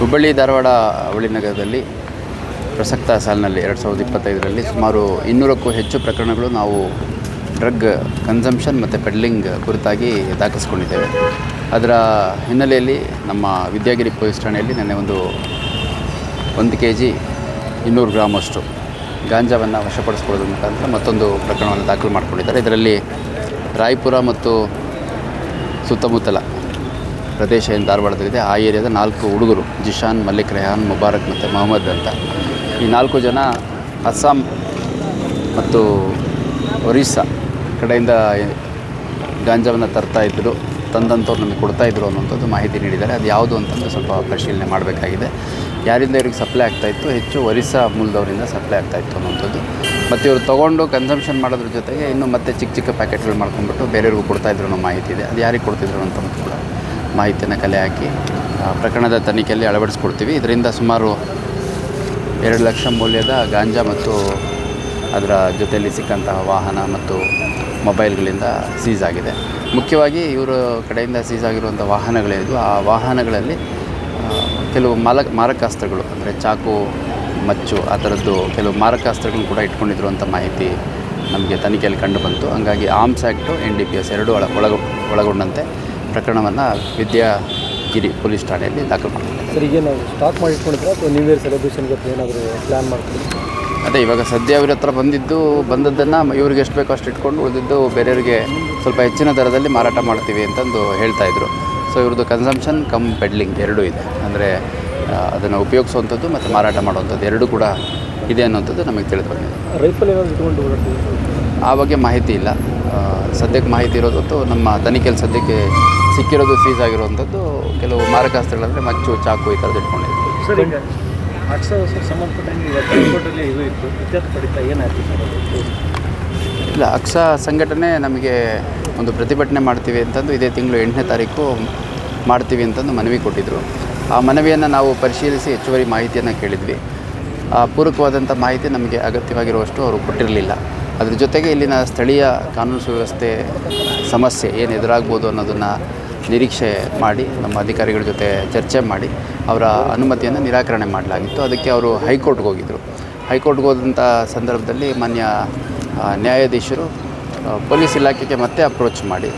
ಹುಬ್ಬಳ್ಳಿ ಧಾರವಾಡ ಅವಳಿ ನಗರದಲ್ಲಿ ಪ್ರಸಕ್ತ ಸಾಲಿನಲ್ಲಿ 2025ರಲ್ಲಿ ಸುಮಾರು 200ಕ್ಕೂ ಹೆಚ್ಚು ಪ್ರಕರಣಗಳು ನಾವು ಡ್ರಗ್ ಕನ್ಸಂಪ್ಷನ್ ಮತ್ತು ಪೆಡ್ಲಿಂಗ್ ಕುರಿತಾಗಿ ದಾಖಲಿಸ್ಕೊಂಡಿದ್ದೇವೆ. ಅದರ ಹಿನ್ನೆಲೆಯಲ್ಲಿ ನಮ್ಮ ವಿದ್ಯಾಗಿರಿ ಪೊಲೀಸ್ ಠಾಣೆಯಲ್ಲಿ ನಿನ್ನೆ 1 kg 200 ಗ್ರಾಮಷ್ಟು ಗಾಂಜಾವನ್ನು ವಶಪಡಿಸ್ಕೊಳ್ಳೋದ್ರ ಮುಖಾಂತರ ಮತ್ತೊಂದು ಪ್ರಕರಣವನ್ನು ದಾಖಲು ಮಾಡಿಕೊಂಡಿದ್ದಾರೆ. ಇದರಲ್ಲಿ ರಾಯಪುರ ಮತ್ತು ಸುತ್ತಮುತ್ತಲ ಪ್ರದೇಶ ಏನು ಧಾರವಾಡದಲ್ಲಿದೆ ಆ ಏರಿಯಾದ 4 ಹುಡುಗರು ಜಿಶಾನ್, ಮಲ್ಲಿಕ್, ರೆಹಾನ್, ಮುಬಾರಕ್ ಮತ್ತು ಮೊಹಮ್ಮದ್ ಅಂತ ಈ 4 ಜನ ಅಸ್ಸಾಂ ಮತ್ತು ಒರಿಸ್ಸಾ ಕಡೆಯಿಂದ ಗಾಂಜಾವನ್ನು ತಂದಂಥವ್ರು ನಮಗೆ ಕೊಡ್ತಾಯಿದ್ರು ಅನ್ನೋಂಥದ್ದು ಮಾಹಿತಿ ನೀಡಿದ್ದಾರೆ. ಅದು ಯಾವುದು ಅಂತಂದು ಸ್ವಲ್ಪ ಪರಿಶೀಲನೆ ಮಾಡಬೇಕಾಗಿದೆ. ಯಾರಿಂದ ಇವ್ರಿಗೆ ಸಪ್ಲೈ ಆಗ್ತಾಯಿತ್ತು, ಹೆಚ್ಚು ಒರಿಸ್ಸಾ ಮೂಲದವರಿಂದ ಸಪ್ಲೈ ಆಗ್ತಾಯಿತ್ತು ಅನ್ನೋಂಥದ್ದು. ಮತ್ತು ಇವರು ತೊಗೊಂಡು ಕನ್ಸಂಪ್ಷನ್ ಮಾಡೋದ್ರ ಜೊತೆಗೆ ಇನ್ನೂ ಮತ್ತೆ ಚಿಕ್ಕ ಪ್ಯಾಕೆಟ್ಗಳು ಮಾಡ್ಕೊಂಡ್ಬಿಟ್ಟು ಬೇರೆಯವ್ರಿಗೂ ಕೊಡ್ತಾಯಿದ್ರು ಅನ್ನೋ ಮಾಹಿತಿ ಇದೆ. ಅದು ಯಾರಿಗೆ ಕೊಡ್ತಿದ್ರು ಅಂತ ಕೂಡ ಮಾಹಿತಿಯನ್ನು ಕಲೆ ಹಾಕಿ ಪ್ರಕರಣದ ತನಿಖೆಯಲ್ಲಿ ಅಳವಡಿಸ್ಕೊಡ್ತೀವಿ. ಇದರಿಂದ ಸುಮಾರು 2 ಲಕ್ಷ ಮೌಲ್ಯದ ಗಾಂಜಾ ಮತ್ತು ಅದರ ಜೊತೆಯಲ್ಲಿ ಸಿಕ್ಕಂತಹ ವಾಹನ ಮತ್ತು ಮೊಬೈಲ್ಗಳಿಂದ ಸೀಸ್ ಆಗಿದೆ. ಮುಖ್ಯವಾಗಿ ಇವರ ಕಡೆಯಿಂದ ಸೀಸ್ ಆಗಿರುವಂಥ ವಾಹನಗಳೇನಿದು ಆ ವಾಹನಗಳಲ್ಲಿ ಕೆಲವು ಮಾರಕಾಸ್ತ್ರಗಳು ಅಂದರೆ ಚಾಕು, ಮಚ್ಚು ಆ ಥರದ್ದು ಕೆಲವು ಮಾರಕಾಸ್ತ್ರಗಳನ್ನು ಕೂಡ ಇಟ್ಕೊಂಡಿದ್ರು ಅಂತ ಮಾಹಿತಿ ನಮಗೆ ತನಿಖೆಯಲ್ಲಿ ಕಂಡು ಬಂತು. ಹಂಗಾಗಿ ಆರ್ಮ್ಸ್ ಆ್ಯಕ್ಟು NDPS ಎರಡೂ ಒಳಗೊಂಡಂತೆ ಪ್ರಕರಣವನ್ನು ವಿದ್ಯಾಗಿರಿ ಪೊಲೀಸ್ ಠಾಣೆಯಲ್ಲಿ ದಾಖಲು ಮಾಡಿದ್ದಾರೆ. ಸರ್, ಈಗ ನಾವು ಸ್ಟಾಕ್ ಮಾಡಿ ಇಟ್ಕೊಂಡಿದ್ರೆ ಅಥವಾ ನ್ಯೂ ಇಯರ್ ಸೆಲೆಬ್ರೇಷನ್ಗೆ ಏನಾದರೂ ಪ್ಲ್ಯಾನ್ ಮಾಡ್ತೀವಿ? ಅದೇ ಇವಾಗ ಸದ್ಯ ಅವ್ರ ಹತ್ರ ಬಂದದ್ದನ್ನು ಇವ್ರಿಗೆ ಎಷ್ಟು ಬೇಕೋ ಅಷ್ಟು ಇಟ್ಕೊಂಡು ಉಳಿದಿದ್ದು ಬೇರೆಯವರಿಗೆ ಸ್ವಲ್ಪ ಹೆಚ್ಚಿನ ದರದಲ್ಲಿ ಮಾರಾಟ ಮಾಡ್ತೀವಿ ಅಂತಂದು ಹೇಳ್ತಾಯಿದ್ರು. ಸೊ ಇವ್ರದ್ದು ಕನ್ಸಂಪ್ಷನ್ ಕಮ್ ಪೆಡ್ಲಿಂಗ್ ಎರಡೂ ಇದೆ. ಅಂದರೆ ಅದನ್ನು ಉಪಯೋಗಿಸುವಂಥದ್ದು ಮತ್ತು ಮಾರಾಟ ಮಾಡುವಂಥದ್ದು ಎರಡೂ ಕೂಡ ಇದೆ ಅನ್ನೋಂಥದ್ದು ನಮಗೆ ತಿಳಿದು ಬಂದಿದೆ. ರೈಫಲ್ ಏನಾದರೂ ಇಟ್ಕೊಂಡು ಆ ಬಗ್ಗೆ ಮಾಹಿತಿ ಇಲ್ಲ. ಸದ್ಯಕ್ಕೆ ಮಾಹಿತಿ ಇರೋದು ನಮ್ಮ ತನಿಖೆಯಲ್ಲಿ ಸದ್ಯಕ್ಕೆ ಸಿಕ್ಕಿರೋದು ಸೀಸ್ ಆಗಿರುವಂಥದ್ದು ಕೆಲವು ಮಾರಕಾಸ್ತ್ರಗಳಂದರೆ ಮಚ್ಚು, ಚಾಕು ಈ ಥರದ್ದು ಇಟ್ಕೊಂಡಿದ್ವಿ. ಸರ್, ಈಗ ಸಂಬಂಧಪಟ್ಟಂಗೆ ಕೋರ್ಟಲ್ಲಿ ಇದು ಇತ್ತು, ಇತ್ಯರ್ಥ ಪಡಿತ ಏನಾಯ್ತು ಸರ್? ಇಲ್ಲ, ಅಕ್ಸಾ ಸಂಘಟನೆ ನಮಗೆ ಒಂದು ಪ್ರತಿಭಟನೆ ಮಾಡ್ತೀವಿ ಅಂತಂದು ಇದೇ ತಿಂಗಳು 8ನೇ ತಾರೀಕು ಮಾಡ್ತೀವಿ ಅಂತಂದು ಮನವಿ ಕೊಟ್ಟಿದ್ದರು. ಆ ಮನವಿಯನ್ನು ನಾವು ಪರಿಶೀಲಿಸಿ ಹೆಚ್ಚುವರಿ ಮಾಹಿತಿಯನ್ನು ಕೇಳಿದ್ವಿ. ಆ ಪೂರಕವಾದಂಥ ಮಾಹಿತಿ ನಮಗೆ ಅಗತ್ಯವಾಗಿರುವಷ್ಟು ಅವರು ಕೊಟ್ಟಿರಲಿಲ್ಲ. ಅದ್ರ ಜೊತೆಗೆ ಇಲ್ಲಿನ ಸ್ಥಳೀಯ ಕಾನೂನು ಸುವ್ಯವಸ್ಥೆ ಸಮಸ್ಯೆ ಏನು ಎದುರಾಗ್ಬೋದು ಅನ್ನೋದನ್ನು ನಿರೀಕ್ಷೆ ಮಾಡಿ ನಮ್ಮ ಅಧಿಕಾರಿಗಳ ಜೊತೆ ಚರ್ಚೆ ಮಾಡಿ ಅವರ ಅನುಮತಿಯನ್ನು ನಿರಾಕರಣೆ ಮಾಡಲಾಗಿತ್ತು. ಅದಕ್ಕೆ ಅವರು ಹೈಕೋರ್ಟ್ಗೆ ಹೋಗಿದ್ದರು. ಹೈಕೋರ್ಟ್ಗೆ ಹೋದಂಥ ಸಂದರ್ಭದಲ್ಲಿ ಮಾನ್ಯ ನ್ಯಾಯಾಧೀಶರು ಪೊಲೀಸ್ ಇಲಾಖೆಗೆ ಮತ್ತೆ ಅಪ್ರೋಚ್ ಮಾಡಿ,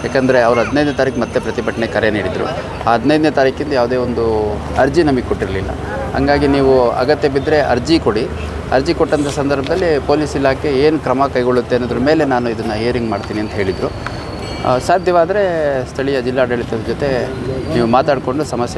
ಯಾಕಂದರೆ ಅವರು 15ನೇ ತಾರೀಕು ಮತ್ತೆ ಪ್ರತಿಭಟನೆ ಕರೆ ನೀಡಿದರು. ಆ 15ನೇ ತಾರೀಕಿಂದ ಯಾವುದೇ ಒಂದು ಅರ್ಜಿ ನಮಗೆ ಕೊಟ್ಟಿರಲಿಲ್ಲ. ಹಾಗಾಗಿ ನೀವು ಅಗತ್ಯ ಬಿದ್ದರೆ ಅರ್ಜಿ ಕೊಡಿ. ಅರ್ಜಿ ಕೊಟ್ಟಂಥ ಸಂದರ್ಭದಲ್ಲಿ ಪೊಲೀಸ್ ಇಲಾಖೆ ಏನು ಕ್ರಮ ಕೈಗೊಳ್ಳುತ್ತೆ ಅನ್ನೋದ್ರ ಮೇಲೆ ನಾನು ಇದನ್ನು ಹಿಯರಿಂಗ್ ಮಾಡ್ತೀನಿ ಅಂತ ಹೇಳಿದರು. ಸಾಧ್ಯವಾದರೆ ಸ್ಥಳೀಯ ಜಿಲ್ಲಾಡಳಿತದ ಜೊತೆ ನೀವು ಮಾತಾಡಿಕೊಂಡು ಸಮಸ್ಯೆ